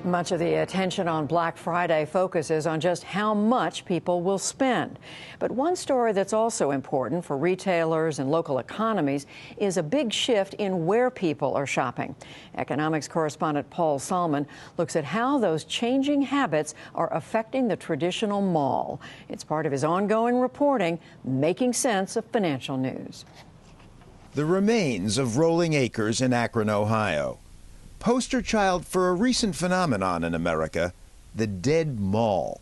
Much of the attention on Black Friday focuses on just how much people will spend. But one story that's also important for retailers and local economies is a big shift in where people are shopping. Economics correspondent Paul Salmon looks at how those changing habits are affecting the traditional mall. It's part of his ongoing reporting, Making Sense of Financial News. The remains of Rolling Acres in Akron, Ohio. Poster child for a recent phenomenon in America, the dead mall.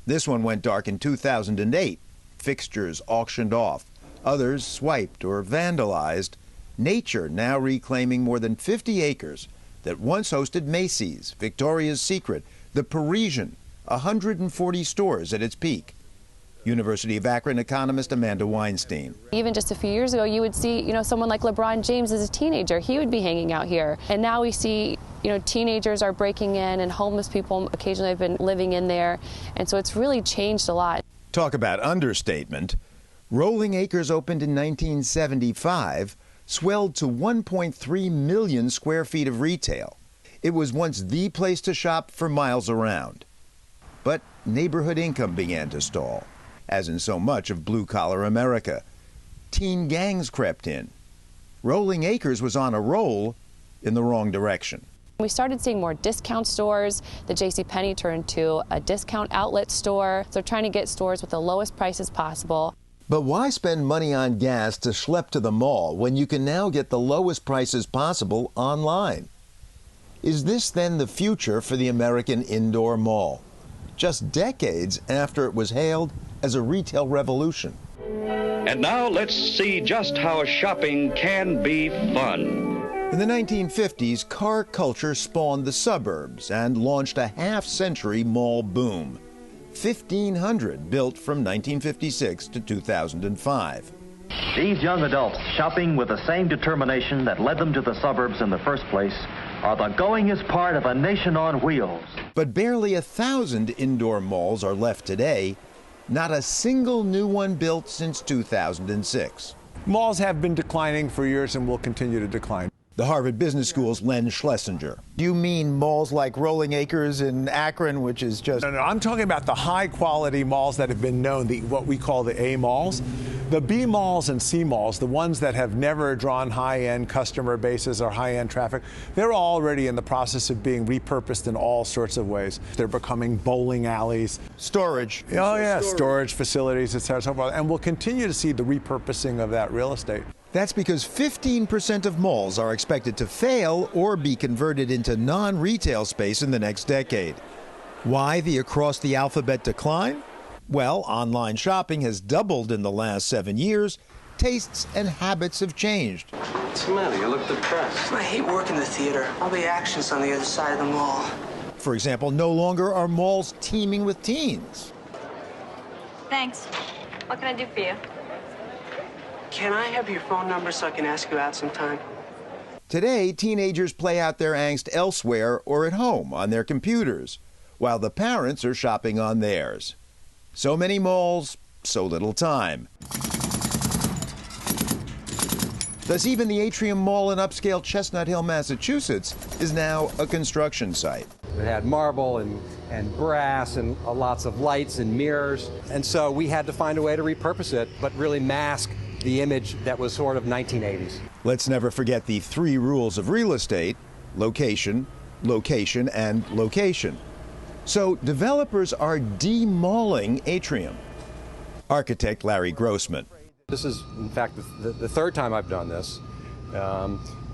This one went dark in 2008. Fixtures auctioned off, others swiped or vandalized. Nature now reclaiming more than 50 acres that once hosted Macy's, Victoria's Secret, The Parisian, 140 stores at its peak. University of Akron economist Amanda Weinstein. Even just a few years ago, you would see, someone like LeBron James as a teenager. He would be hanging out here. And now we see, teenagers are breaking in and homeless people occasionally have been living in there. And so it's really changed a lot. Talk about understatement. Rolling Acres opened in 1975, swelled to 1.3 million square feet of retail. It was once the place to shop for miles around. But neighborhood income began to stall, as in so much of blue-collar America. Teen gangs crept in. Rolling Acres was on a roll in the wrong direction. We started seeing more discount stores. The JCPenney turned to a discount outlet store. So trying to get stores with the lowest prices possible. But why spend money on gas to schlep to the mall when you can now get the lowest prices possible online? Is this then the future for the American indoor mall? Just decades after it was hailed as a retail revolution. And now let's see just how shopping can be fun. In the 1950s, car culture spawned the suburbs and launched a half-century mall boom. 1,500 built from 1956 to 2005. These young adults, shopping with the same determination that led them to the suburbs in the first place, are the goingest part of a nation on wheels. But barely 1,000 indoor malls are left today. Not a single new one built since 2006. Malls have been declining for years and will continue to decline. The Harvard Business School's Len Schlesinger. Do you mean malls like Rolling Acres in Akron, which is just... No, I'm talking about the high-quality malls that have been known, what we call the A malls. The B malls and C malls, the ones that have never drawn high-end customer bases or high-end traffic, they're already in the process of being repurposed in all sorts of ways. They're becoming bowling alleys. Storage. Oh, yeah, storage facilities, et cetera, so forth. And we'll continue to see the repurposing of that real estate. That's because 15% of malls are expected to fail or be converted into non-retail space in the next decade. Why the across-the-alphabet decline? Well, online shopping has doubled in the last 7 years. Tastes and habits have changed. What's the matter? You look depressed. I hate working the theater. All the action's on the other side of the mall. For example, no longer are malls teeming with teens. Thanks. What can I do for you? Can I have your phone number so I can ask you out sometime? Today, teenagers play out their angst elsewhere or at home on their computers, while the parents are shopping on theirs. So many malls, so little time. Thus, even the Atrium Mall in upscale Chestnut Hill, Massachusetts, is now a construction site. It had marble and brass and lots of lights and mirrors. And so we had to find a way to repurpose it, but really mask the image that was sort of 1980s. Let's never forget the 3 rules of real estate: location, location, and location. So developers are demalling Atrium. Architect Larry Grossman. This is, in fact, the third time I've done this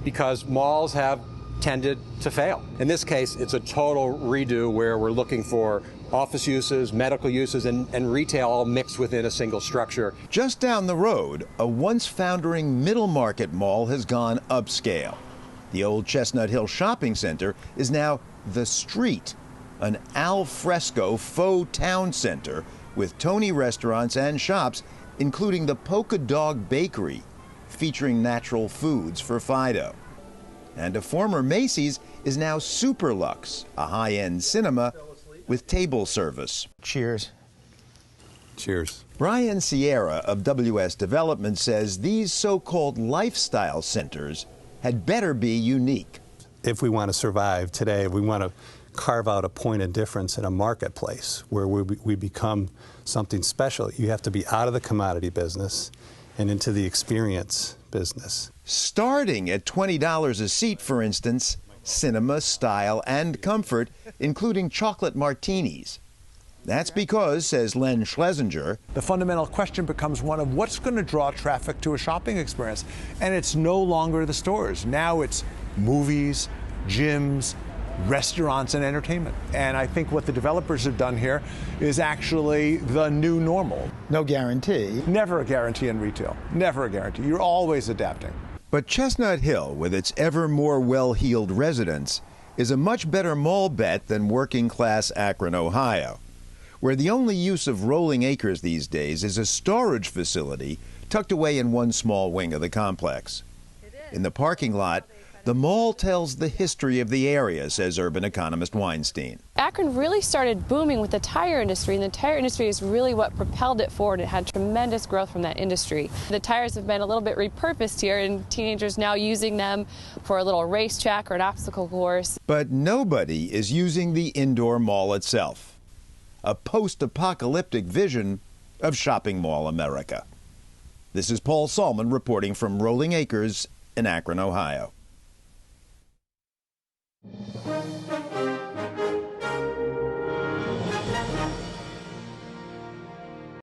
because malls have tended to fail. In this case, it's a total redo where we're looking for office uses, medical uses, and retail all mixed within a single structure. Just down the road, a once foundering middle market mall has gone upscale. The old Chestnut Hill Shopping Center is now The Street, an al fresco faux town center with Tony restaurants and shops, including the Polka Dog Bakery, featuring natural foods for Fido. And a former Macy's is now Superlux, a high-end cinema with table service. Cheers. Cheers. Brian Sierra of WS Development says these so-called lifestyle centers had better be unique. If we want to survive today, if we want to carve out a point of difference in a marketplace where we become something special. You have to be out of the commodity business and into the experience business. Starting at $20 a seat, for instance, cinema, style, and comfort, including chocolate martinis. That's because, says Len Schlesinger, the fundamental question becomes one of what's going to draw traffic to a shopping experience. And it's no longer the stores. Now it's movies, gyms, restaurants, and entertainment. And I think what the developers have done here is actually the new normal. No guarantee. Never a guarantee in retail. Never a guarantee. You're always adapting. But Chestnut Hill, with its ever more well-heeled residents, is a much better mall bet than working-class Akron, Ohio, where the only use of Rolling Acres these days is a storage facility tucked away in one small wing of the complex. In the parking lot, the mall tells the history of the area, says urban economist Weinstein. Akron really started booming with the tire industry, and the tire industry is really what propelled it forward. It had tremendous growth from that industry. The tires have been a little bit repurposed here, and teenagers now using them for a little racetrack or an obstacle course. But nobody is using the indoor mall itself, a post-apocalyptic vision of shopping mall America. This is Paul Salmon reporting from Rolling Acres in Akron, Ohio.